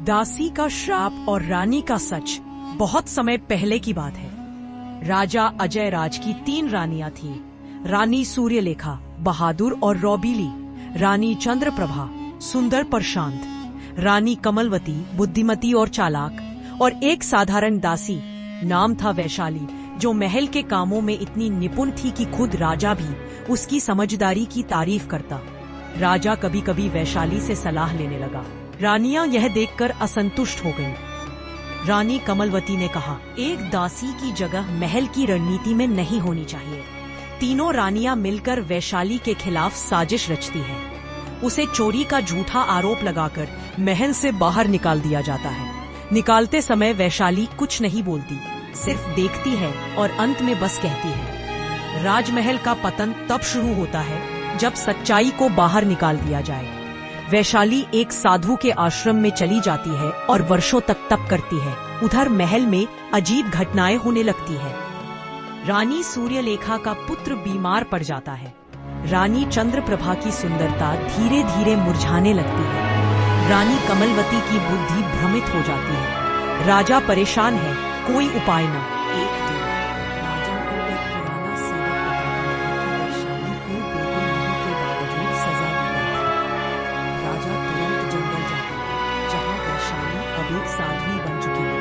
दासी का श्राप और रानी का सच। बहुत समय पहले की बात है। राजा अजय राज की 3 रानियां थीं। रानी सूर्यलेखा, बहादुर और रौबीली। रानी चंद्रप्रभा, सुंदर पर शांत। रानी कमलवती, बुद्धिमती और चालाक। और एक साधारण दासी, नाम था वैशाली, जो महल के कामों में इतनी निपुण थी कि खुद राजा भी उसकी समझदारी की तारीफ करता। राजा कभी कभी वैशाली से सलाह लेने लगा। रानियां यह देखकर असंतुष्ट हो गईं। रानी कमलवती ने कहा, एक दासी की जगह महल की रणनीति में नहीं होनी चाहिए। तीनों रानियां मिलकर वैशाली के खिलाफ साजिश रचती हैं। उसे चोरी का झूठा आरोप लगाकर महल से बाहर निकाल दिया जाता है। निकालते समय वैशाली कुछ नहीं बोलती, सिर्फ देखती है और अंत में बस कहती है। राजमहल का पतन तब शुरू होता है जब सच्चाई को बाहर निकाल दिया जाए। वैशाली एक साधु के आश्रम में चली जाती है और वर्षों तक तप करती है। उधर महल में अजीब घटनाएं होने लगती है। रानी सूर्यलेखा का पुत्र बीमार पड़ जाता है। रानी चंद्रप्रभा की सुंदरता धीरे धीरे मुरझाने लगती है। रानी कमलवती की बुद्धि भ्रमित हो जाती है। राजा परेशान है, कोई उपाय न। एक दिन राजा को एक पुराना सेवक बताता है कि वैशाली को बेगुनाही के बावजूद सजा दी गई थी। राजा तुरंत जंगल जाता है, जहाँ वैशाली अब एक साध्वी बन चुकी है।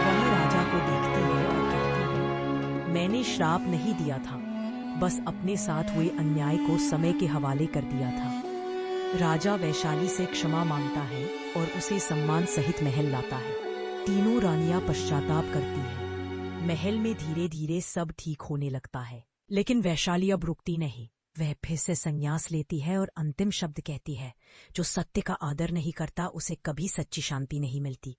वह राजा को देखती है और कहती है, मैंने श्राप नहीं दिया था, बस अपने साथ हुए अन्याय को समय के हवाले कर दिया था। राजा वैशाली से क्षमा मांगता है और उसे सम्मान सहित महल लाता है। तीनों रानियां पश्चाताप करती हैं। महल में धीरे धीरे सब ठीक होने लगता है, लेकिन वैशाली अब रुकती नहीं। वह फिर से संन्यास लेती है और अंतिम शब्द कहती है, जो सत्य का आदर नहीं करता उसे कभी सच्ची शांति नहीं मिलती।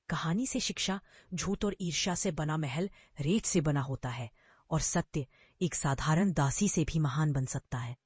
कहानी से शिक्षा, झूठ और ईर्ष्या से बना महल रेत से बना होता है और सत्य एक साधारण दासी से भी महान बन सकता है।